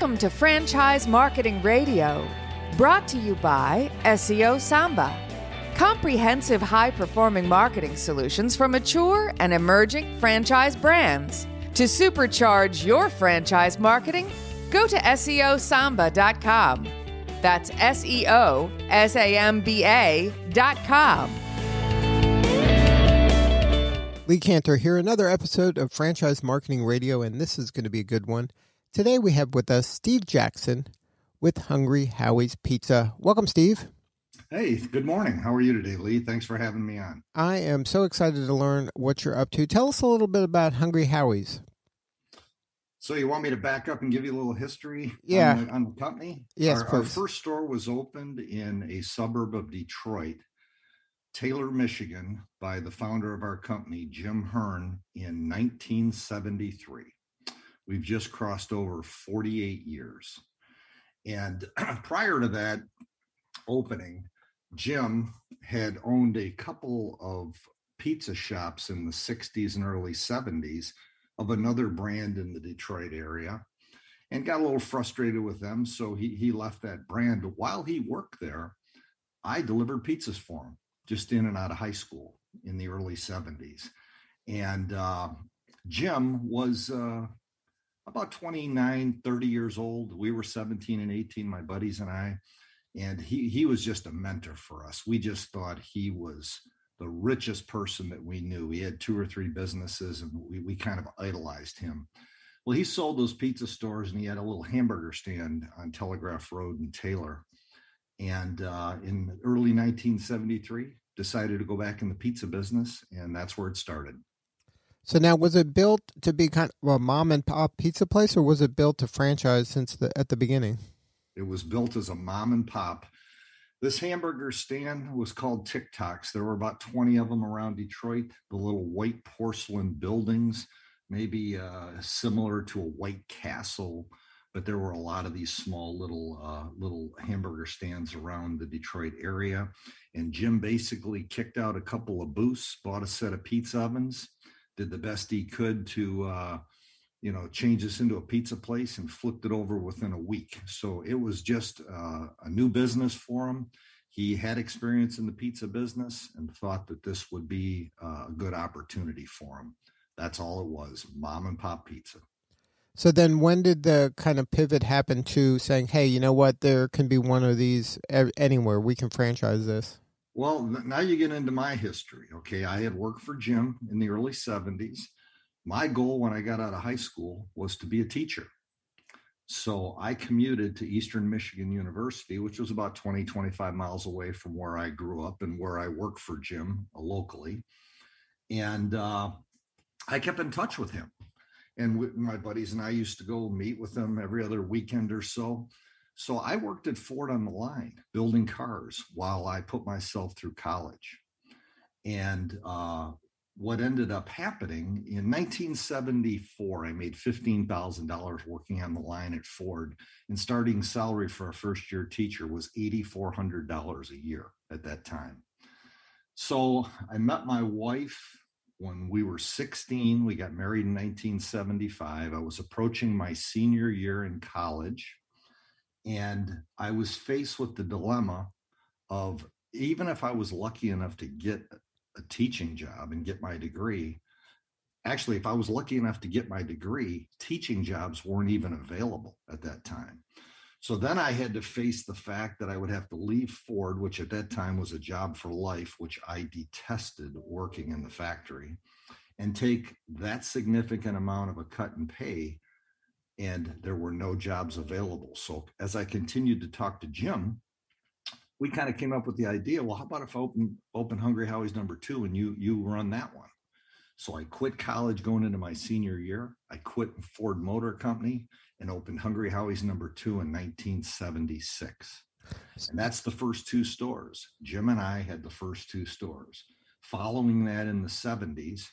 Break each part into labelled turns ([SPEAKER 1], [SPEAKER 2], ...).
[SPEAKER 1] Welcome to Franchise Marketing Radio, brought to you by SeoSamba. Comprehensive high-performing marketing solutions for mature and emerging franchise brands. To supercharge your franchise marketing, go to SeoSamba.com. That's SeoSamba.com.
[SPEAKER 2] Lee Cantor here, another episode of Franchise Marketing Radio, and this is going to be a good one. Today we have with us Steve Jackson with Hungry Howie's Pizza. Welcome, Steve.
[SPEAKER 3] Hey, good morning. How are you today, Lee? Thanks for having me on.
[SPEAKER 2] I am so excited to learn what you're up to. Tell us a little bit about Hungry Howie's.
[SPEAKER 3] So you want me to back up and give you a little history on the company?
[SPEAKER 2] Yes,
[SPEAKER 3] Our first store was opened in a suburb of Detroit, Taylor, Michigan, by the founder of our company, Jim Hearn, in 1973. We've just crossed over 48 years. And prior to that opening, Jim had owned a couple of pizza shops in the 60s and early 70s of another brand in the Detroit area and got a little frustrated with them. So he left that brand. While he worked there, I delivered pizzas for him, just in and out of high school in the early 70s. And Jim was about 29, 30 years old. We were 17 and 18, my buddies and I. And he was just a mentor for us. We just thought he was the richest person that we knew. He had 2 or 3 businesses, and we kind of idolized him. Well, he sold those pizza stores, and he had a little hamburger stand on Telegraph Road in Taylor. And in early 1973, decided to go back in the pizza business, and that's where it started.
[SPEAKER 2] So now, was it built to be kind of a mom and pop pizza place, or was it built to franchise at the beginning?
[SPEAKER 3] It was built as a mom and pop. This hamburger stand was called TikToks. There were about 20 of them around Detroit, the little white porcelain buildings, maybe similar to a White Castle, but there were a lot of these small little hamburger stands around the Detroit area. And Jim basically kicked out a couple of booths, bought a set of pizza ovens, did the best he could to change this into a pizza place, and flipped it over within a week. So it was just a new business for him. He had experience in the pizza business and thought that this would be a good opportunity for him. That's all it was, mom and pop pizza.
[SPEAKER 2] So then when did the kind of pivot happen to saying, hey, you know what, there can be one of these anywhere, we can franchise this?
[SPEAKER 3] Well, now you get into my history. Okay, I had worked for Jim in the early 70s. My goal when I got out of high school was to be a teacher. So I commuted to Eastern Michigan University, which was about 20, 25 miles away from where I grew up and where I worked for Jim locally. And I kept in touch with him. And my buddies and I used to go meet with him every other weekend or so. So I worked at Ford on the Line, building cars while I put myself through college. And what ended up happening in 1974, I made $15,000 working on the line at Ford, and starting salary for a first-year teacher was $8,400 a year at that time. So I met my wife when we were 16. We got married in 1975. I was approaching my senior year in college, and I was faced with the dilemma of, even if I was lucky enough to get a teaching job and get my degree, actually, if I was lucky enough to get my degree, teaching jobs weren't even available at that time. So then I had to face the fact that I would have to leave Ford, which at that time was a job for life, which I detested working in the factory, and take that significant amount of a cut in pay, and there were no jobs available. So as I continued to talk to Jim, we kind of came up with the idea, well, how about if I open Hungry Howie's #2 and you run that one? So I quit college going into my senior year. I quit Ford Motor Company and opened Hungry Howie's #2 in 1976. And that's the first 2 stores. Jim and I had the first 2 stores. Following that, in the 70s,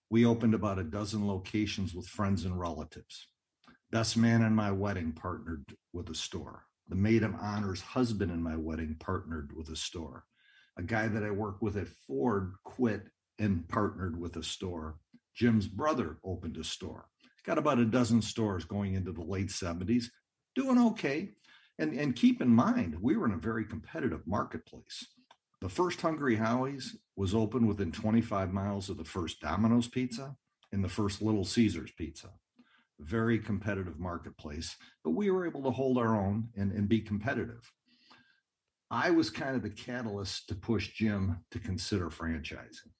[SPEAKER 3] we opened about a dozen locations with friends and relatives. Best man in my wedding partnered with a store. The maid of honor's husband in my wedding partnered with a store. A guy that I worked with at Ford quit and partnered with a store. Jim's brother opened a store. Got about a dozen stores going into the late 70s. doing okay. And keep in mind, we were in a very competitive marketplace. The first Hungry Howie's was open within 25 miles of the first Domino's Pizza and the first Little Caesars Pizza. Very competitive marketplace, but we were able to hold our own and be competitive. I was kind of the catalyst to push Jim to consider franchising.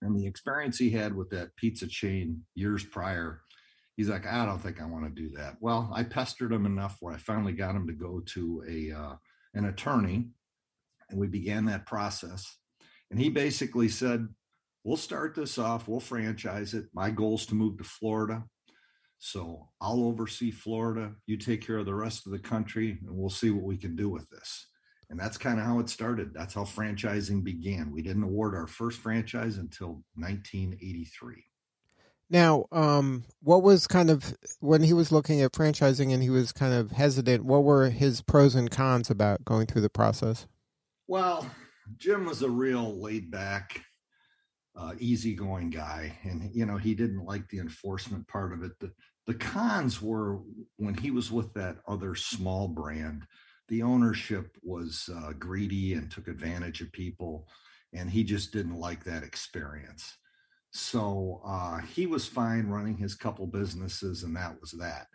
[SPEAKER 3] And the experience he had with that pizza chain years prior, he's like, I don't think I want to do that. Well, I pestered him enough where I finally got him to go to an attorney, and we began that process. And he basically said, we'll start this off, we'll franchise it. My goal is to move to Florida. So I'll oversee Florida. You take care of the rest of the country, and we'll see what we can do with this. And that's kind of how it started. That's how franchising began. We didn't award our first franchise until 1983.
[SPEAKER 2] Now, what was kind of, when he was looking at franchising and he was kind of hesitant, what were his pros and cons about going through the process?
[SPEAKER 3] Well, Jim was a real laid back, easygoing guy. And, he didn't like the enforcement part of it. The cons were when he was with that other small brand, the ownership was greedy and took advantage of people. And he just didn't like that experience. So he was fine running his couple businesses, and that was that.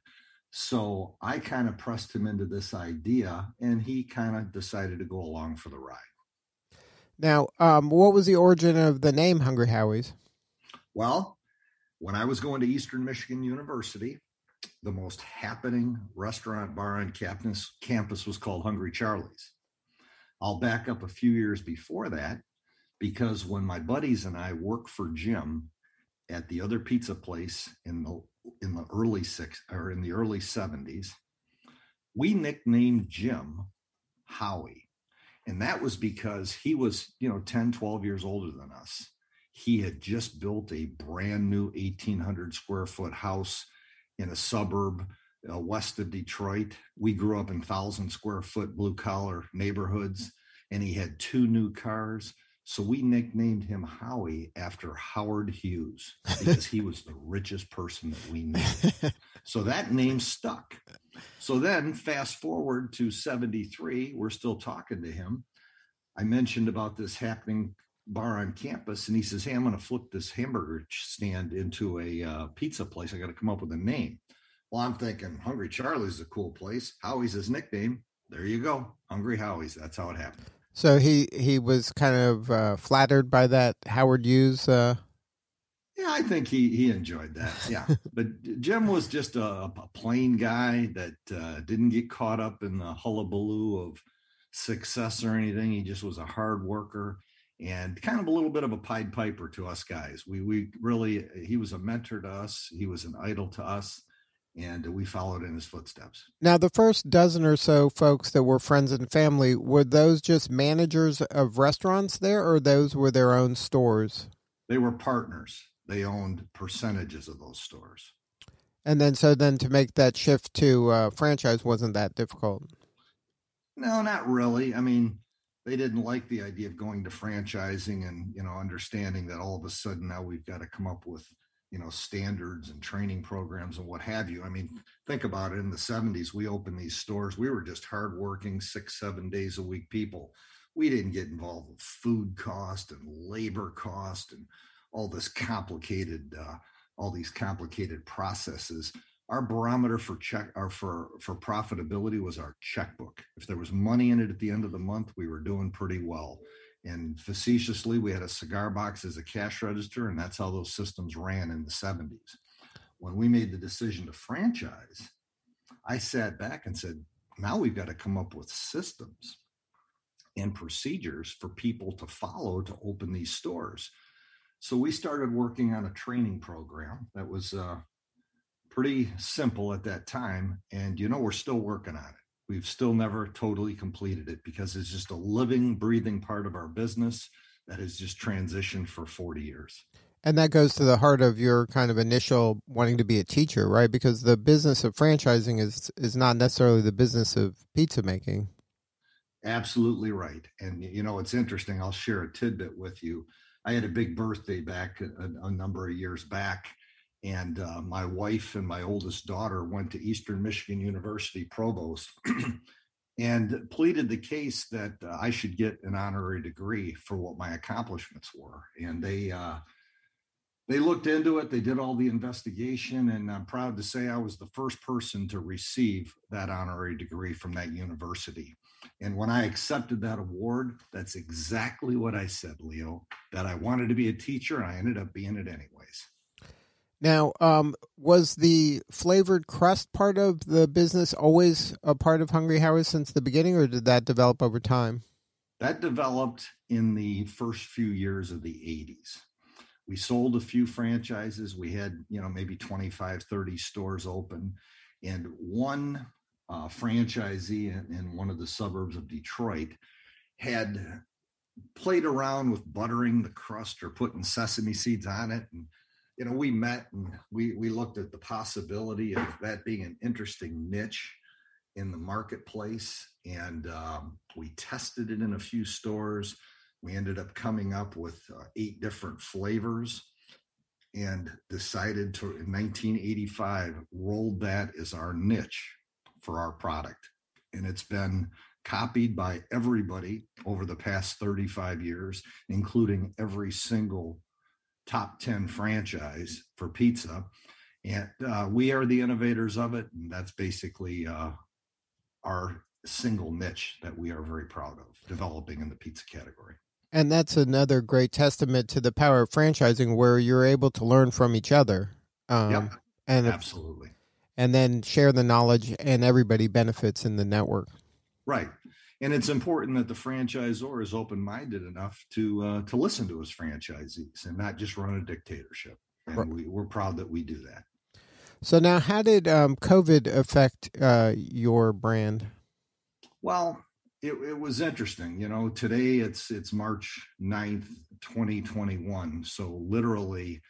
[SPEAKER 3] So I kind of pressed him into this idea, and he kind of decided to go along for the ride.
[SPEAKER 2] Now, what was the origin of the name Hungry Howie's?
[SPEAKER 3] Well, when I was going to Eastern Michigan University, the most happening restaurant bar on campus was called Hungry Charlie's. I'll back up a few years before that, because when my buddies and I worked for Jim at the other pizza place in the early 70s, we nicknamed Jim Howie. And that was because he was, 10, 12 years older than us. He had just built a brand new 1,800 square foot house in a suburb west of Detroit. We grew up in 1,000 square foot blue collar neighborhoods, and he had 2 new cars. So we nicknamed him Howie after Howard Hughes, because he was the richest person that we knew. So that name stuck. So then fast forward to 73, we're still talking to him. I mentioned about this happening bar on campus, and he says, hey, I'm going to flip this hamburger stand into a pizza place. I got to come up with a name. Well, I'm thinking Hungry Charlie's is a cool place. Howie's his nickname. There you go. Hungry Howie's. That's how it happened.
[SPEAKER 2] So he was kind of flattered by that Howard Hughes.
[SPEAKER 3] Yeah, I think he enjoyed that. Yeah, but Jim was just a plain guy that didn't get caught up in the hullabaloo of success or anything. He just was a hard worker and kind of a little bit of a Pied Piper to us guys. We really, he was a mentor to us. He was an idol to us. And we followed in his footsteps.
[SPEAKER 2] Now, the first dozen or so folks that were friends and family, were those just managers of restaurants there, or those were their own stores?
[SPEAKER 3] They were partners. They owned percentages of those stores.
[SPEAKER 2] And then to make that shift to franchise wasn't that difficult?
[SPEAKER 3] No, not really. I mean, they didn't like the idea of going to franchising and, understanding that all of a sudden now we've got to come up with standards and training programs and what have you. I mean, think about it. In the 70s, we opened these stores. We were just hardworking 6-7 days a week people. We didn't get involved with food cost and labor cost and all these complicated processes. Our barometer for profitability was our checkbook. If there was money in it at the end of the month, we were doing pretty well. And facetiously, we had a cigar box as a cash register, and that's how those systems ran in the 70s. When we made the decision to franchise, I sat back and said, now we've got to come up with systems and procedures for people to follow to open these stores. So we started working on a training program that was pretty simple at that time. And, we're still working on it. We've still never totally completed it because it's just a living, breathing part of our business that has just transitioned for 40 years.
[SPEAKER 2] And that goes to the heart of your kind of initial wanting to be a teacher, right? Because the business of franchising is not necessarily the business of pizza making.
[SPEAKER 3] Absolutely right. And, it's interesting. I'll share a tidbit with you. I had a big birthday back a number of years back, And my wife and my oldest daughter went to Eastern Michigan University Provost and pleaded the case that I should get an honorary degree for what my accomplishments were. And they looked into it. They did all the investigation, and I'm proud to say I was the first person to receive that honorary degree from that university. And when I accepted that award, that's exactly what I said, Leo, that I wanted to be a teacher, and I ended up being it anyways.
[SPEAKER 2] Now, was the flavored crust part of the business always a part of Hungry Howie since the beginning, or did that develop over time?
[SPEAKER 3] That developed in the first few years of the 80s. We sold a few franchises. We had, maybe 25, 30 stores open. And one franchisee in one of the suburbs of Detroit had played around with buttering the crust or putting sesame seeds on it. And, we met and we looked at the possibility of that being an interesting niche in the marketplace. And we tested it in a few stores. We ended up coming up with 8 different flavors and decided to, in 1985, roll that as our niche for our product. And it's been copied by everybody over the past 35 years, including every single top 10 franchise for pizza. And we are the innovators of it. And that's basically our single niche that we are very proud of developing in the pizza category.
[SPEAKER 2] And that's another great testament to the power of franchising, where you're able to learn from each other.
[SPEAKER 3] Yep,
[SPEAKER 2] and
[SPEAKER 3] absolutely.
[SPEAKER 2] And then share the knowledge, and everybody benefits in the network.
[SPEAKER 3] Right. And it's important that the franchisor is open-minded enough to listen to his franchisees and not just run a dictatorship. And right. We're proud that we do that.
[SPEAKER 2] So now, how did COVID affect your brand?
[SPEAKER 3] Well, it was interesting. Today it's March 9th, 2021. So literally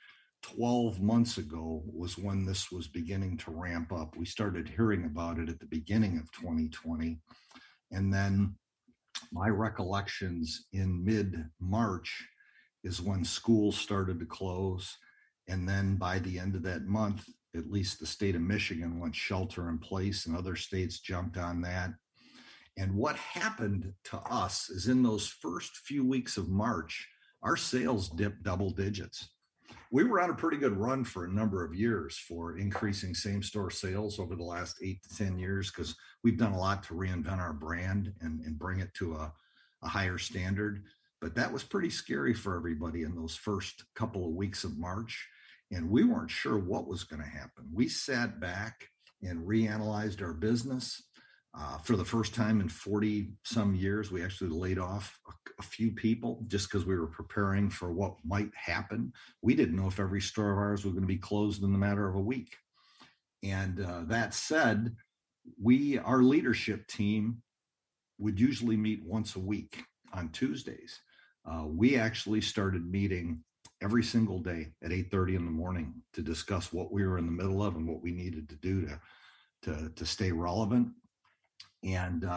[SPEAKER 3] 12 months ago was when this was beginning to ramp up. We started hearing about it at the beginning of 2020. And then my recollections in mid-March is when schools started to close. And then by the end of that month, at least the state of Michigan went shelter in place, and other states jumped on that. And what happened to us is in those first few weeks of March, our sales dipped double digits. We were on a pretty good run for a number of years for increasing same-store sales over the last 8 to 10 years, because we've done a lot to reinvent our brand and bring it to a higher standard. But that was pretty scary for everybody in those first couple of weeks of March. And we weren't sure what was going to happen. We sat back and reanalyzed our business. For the first time in 40 some years, we actually laid off a few people just because we were preparing for what might happen. We didn't know if every store of ours was going to be closed in the matter of a week. And that said, our leadership team would usually meet once a week on Tuesdays. We actually started meeting every single day at 8:30 in the morning to discuss what we were in the middle of and what we needed to do to stay relevant. And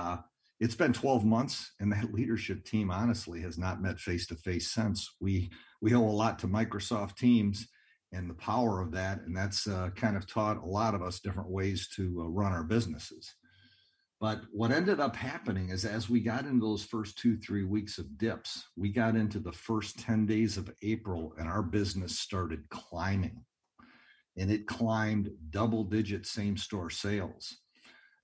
[SPEAKER 3] it's been 12 months, and that leadership team honestly has not met face-to-face since. We owe a lot to Microsoft Teams and the power of that, and that's kind of taught a lot of us different ways to run our businesses. But what ended up happening is, as we got into those first 2-3 weeks of dips, we got into the first 10 days of April, and our business started climbing. And it climbed double-digit same-store sales.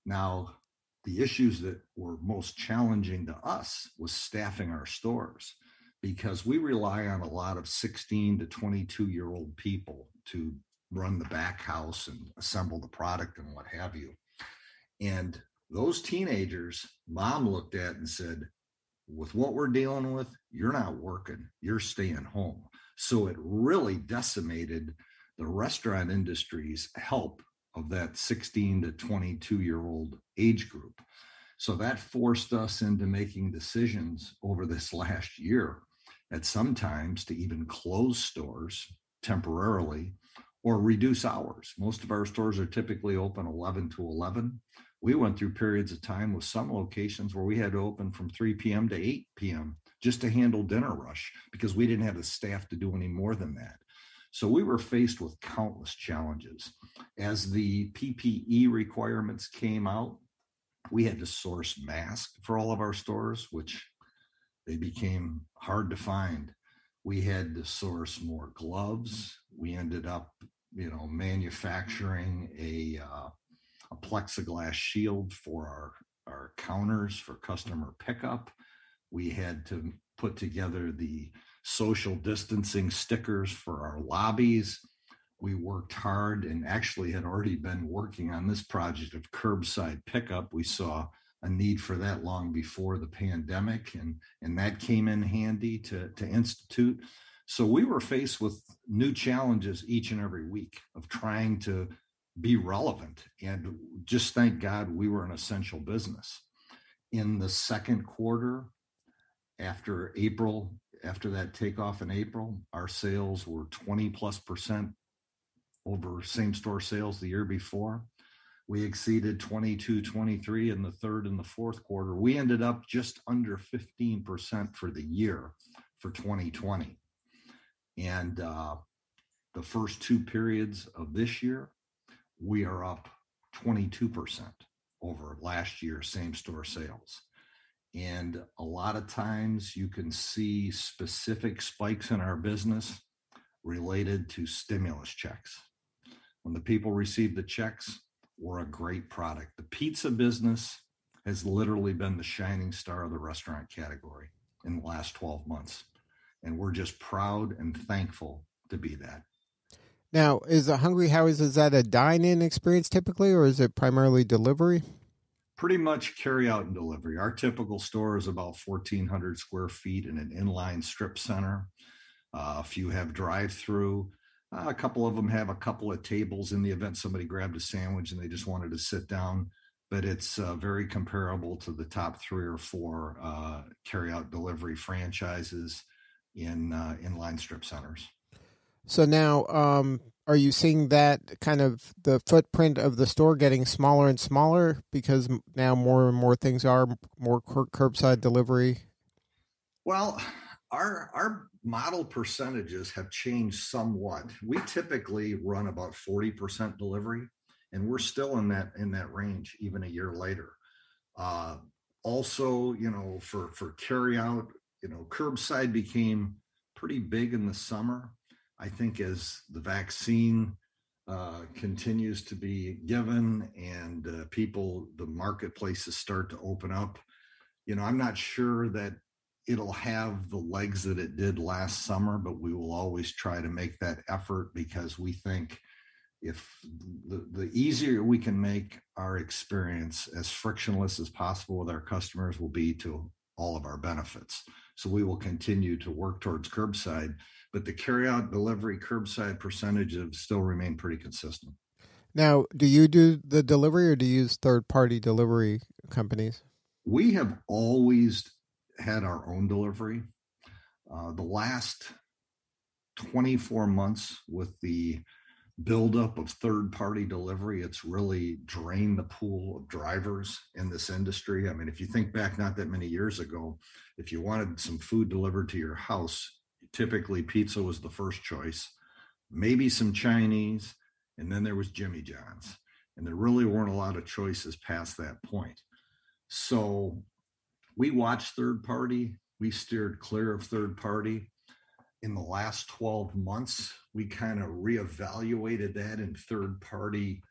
[SPEAKER 3] Now, the issues that were most challenging to us was staffing our stores, because we rely on a lot of 16 to 22-year-old people to run the back house and assemble the product and what have you. And those teenagers, mom looked at and said, with what we're dealing with, you're not working, you're staying home. So it really decimated the restaurant industry's help of that 16 to 22-year-old age group. So that forced us into making decisions over this last year at sometimes to even close stores temporarily or reduce hours. Most of our stores are typically open 11 to 11. We went through periods of time with some locations where we had to open from 3 p.m. to 8 p.m. just to handle dinner rush, because we didn't have the staff to do any more than that. So we were faced with countless challenges. As the PPE requirements came out, we had to source masks for all of our stores, which they became hard to find. We had to source more gloves. We ended up, manufacturing a plexiglass shield for our counters for customer pickup. We had to put together the social distancing stickers for our lobbies. We worked hard and actually had already been working on this project of curbside pickup. We saw a need for that long before the pandemic, and that came in handy to institute. So we were faced with new challenges each and every week of trying to be relevant. And just thank God we were an essential business. In the second quarter, after that takeoff in April, our sales were 20+% over same store sales the year before. We exceeded 22, 23 in the third and the fourth quarter. We ended up just under 15% for the year for 2020. And the first two periods of this year, we are up 22% over last year's same store sales. And a lot of times you can see specific spikes in our business related to stimulus checks. When the people receive the checks, we're a great product. The pizza business has literally been the shining star of the restaurant category in the last 12 months. And we're just proud and thankful to be that.
[SPEAKER 2] Now, is a Hungry Howie's, is that a dine-in experience typically, or is it primarily delivery?
[SPEAKER 3] Pretty much carry out and delivery. Our typical store is about 1,400 square feet in an inline strip center. A few have drive-through. A couple of them have a couple of tables in the event somebody grabbed a sandwich and they just wanted to sit down. But it's very comparable to the top 3 or 4 carry-out delivery franchises in inline strip centers.
[SPEAKER 2] So now, are you seeing that kind of the footprint of the store getting smaller and smaller because now more and more things are more curbside delivery?
[SPEAKER 3] Well, our model percentages have changed somewhat. We typically run about 40% delivery, and we're still in that range even a year later. Also, for carry out, curbside became pretty big in the summer. I think as the vaccine continues to be given and the marketplaces start to open up, I'm not sure that it'll have the legs that it did last summer, but we will always try to make that effort because we think if the easier we can make our experience as frictionless as possible with our customers will be to all of our benefits. So we will continue to work towards curbside, but the carry-out delivery curbside percentages still remain pretty consistent.
[SPEAKER 2] Now, do you do the delivery or do you use third-party delivery companies?
[SPEAKER 3] We have always had our own delivery. The last 24 months with the buildup of third-party delivery, it's really drained the pool of drivers in this industry. I mean, if you think back not that many years ago, if you wanted some food delivered to your house, typically pizza was the first choice, maybe some Chinese, and then there was Jimmy John's. And there really weren't a lot of choices past that point. So we watched third party. We steered clear of third party. In the last 12 months, we kind of reevaluated that, and third party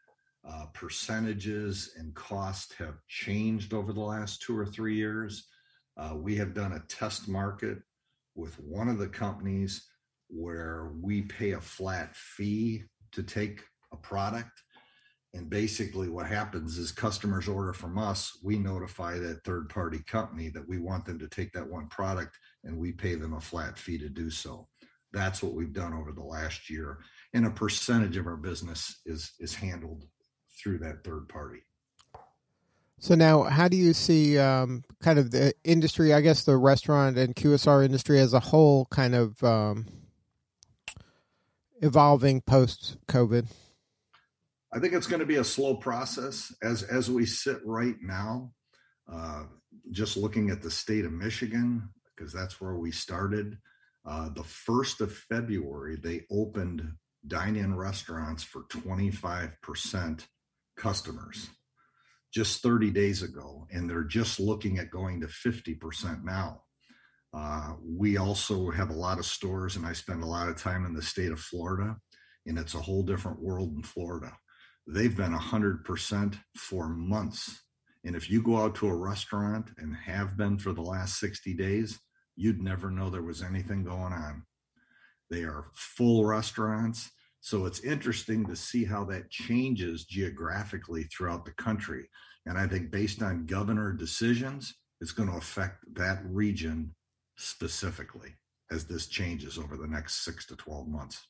[SPEAKER 3] percentages and cost have changed over the last 2 or 3 years. We have done a test market with one of the companies where we pay a flat fee to take a product. And basically what happens is customers order from us, we notify that third-party company that we want them to take that one product, and we pay them a flat fee to do so. That's what we've done over the last year. And a percentage of our business is handled through that third party.
[SPEAKER 2] So now how do you see kind of the industry, I guess the restaurant and QSR industry as a whole kind of evolving post-COVID?
[SPEAKER 3] I think it's going to be a slow process as we sit right now, just looking at the state of Michigan, because that's where we started. The 1st of February, they opened dine-in restaurants for 25% customers just 30 days ago, and they're just looking at going to 50% now. We also have a lot of stores, and I spend a lot of time in the state of Florida, and it's a whole different world in Florida. They've been 100% for months. And if you go out to a restaurant and have been for the last 60 days, you'd never know there was anything going on. They are full restaurants. So it's interesting to see how that changes geographically throughout the country. And I think based on governor decisions, it's going to affect that region specifically as this changes over the next 6 to 12 months.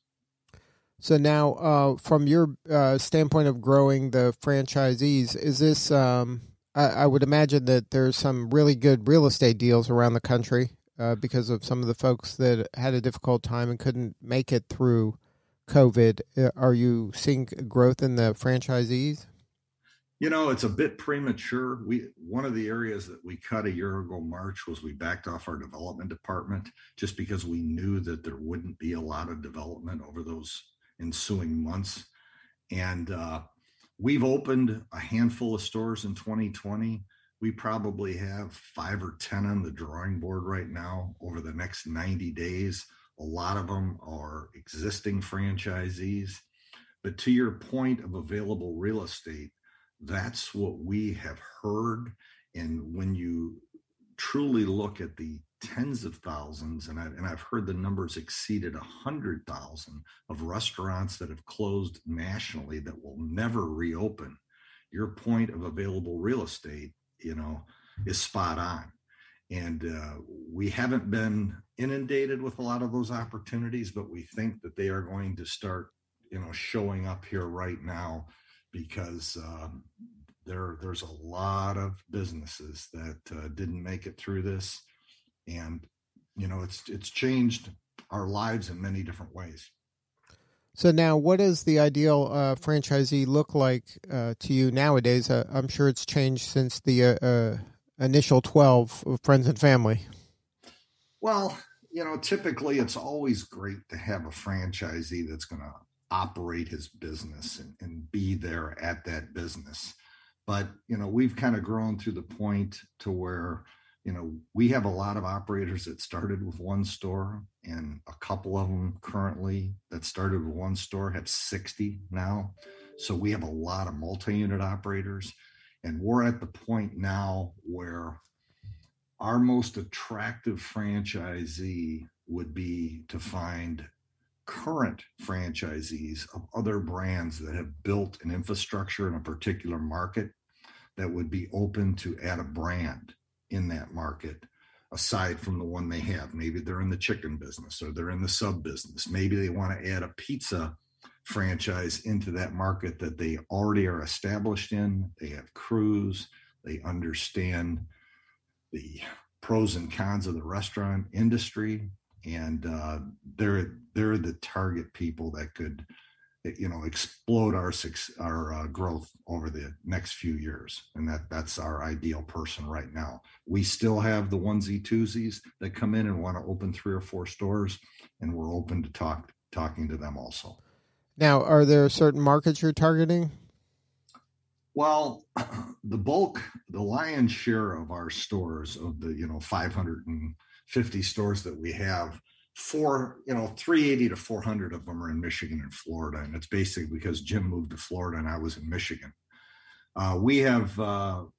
[SPEAKER 2] So now, from your standpoint of growing the franchisees, is this, I would imagine that there's some really good real estate deals around the country because of some of the folks that had a difficult time and couldn't make it through COVID. Are you seeing growth in the franchisees?
[SPEAKER 3] It's a bit premature. One of the areas that we cut a year ago, March, was we backed off our development department just because we knew that there wouldn't be a lot of development over those ensuing months. And we've opened a handful of stores in 2020. We probably have 5 or 10 on the drawing board right now over the next 90 days. A lot of them are existing franchisees. But to your point of available real estate, that's what we have heard. And when you truly look at the tens of thousands, and I've heard the numbers exceeded 100,000 of restaurants that have closed nationally that will never reopen, your point of available real estate, is spot on. And we haven't been inundated with a lot of those opportunities, but we think that they are going to start, showing up here right now because there's a lot of businesses that didn't make it through this. And, it's changed our lives in many different ways.
[SPEAKER 2] So now what does the ideal franchisee look like to you nowadays? I'm sure it's changed since the initial 12 of friends and family.
[SPEAKER 3] Well, typically it's always great to have a franchisee that's going to operate his business and be there at that business. But, we've kind of grown to the point to where, we have a lot of operators that started with one store, and a couple of them currently that started with one store have 60 now. So we have a lot of multi-unit operators, and we're at the point now where our most attractive franchisee would be to find current franchisees of other brands that have built an infrastructure in a particular market that would be open to add a brand in that market aside from the one they have. Maybe they're in the chicken business or they're in the sub business. Maybe they want to add a pizza franchise into that market that they already are established in. They have crews. They understand the pros and cons of the restaurant industry. And they're the target people that could, explode our growth over the next few years. And that's our ideal person right now. We still have the onesie twosies that come in and want to open 3 or 4 stores, and we're open to talking to them also. Now,
[SPEAKER 2] are there certain markets you're targeting?
[SPEAKER 3] Well, the lion's share of our stores, of the 550 stores that we have, 380 to 400 of them are in Michigan and Florida, and it's basically because Jim moved to Florida and I was in Michigan. We have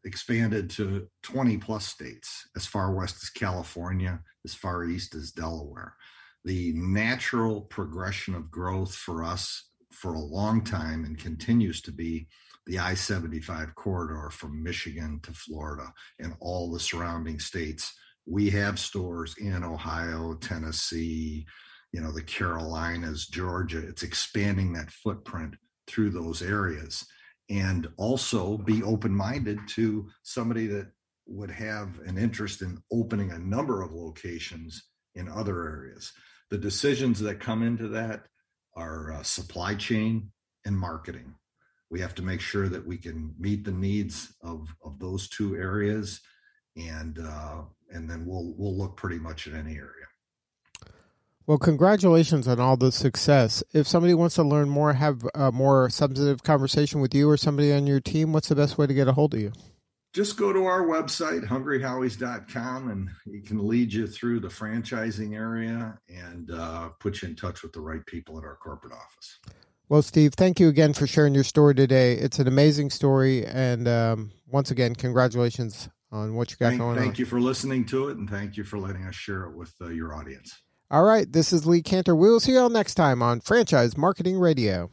[SPEAKER 3] expanded to 20 plus states, as far west as California, as far east as Delaware. The natural progression of growth for us for a long time and continues to be the I-75 corridor from Michigan to Florida and all the surrounding states. We have stores in Ohio, Tennessee, the Carolinas, Georgia. It's expanding that footprint through those areas, and also be open-minded to somebody that would have an interest in opening a number of locations in other areas. The decisions that come into that are supply chain and marketing. We have to make sure that we can meet the needs of those 2 areas, and then we'll look pretty much at any area.
[SPEAKER 2] Well, congratulations on all the success. If somebody wants to learn more, have a more substantive conversation with you or somebody on your team, what's the best way to get a hold of you?
[SPEAKER 3] Just go to our website, hungryhowies.com, and it can lead you through the franchising area and put you in touch with the right people at our corporate office.
[SPEAKER 2] Well, Steve, thank you again for sharing your story today. It's an amazing story. And once again, congratulations on what you got going on.
[SPEAKER 3] Thank you for listening to it, and thank you for letting us share it with your audience.
[SPEAKER 2] All right, this is Lee Cantor. We'll see you all next time on Franchise Marketing Radio.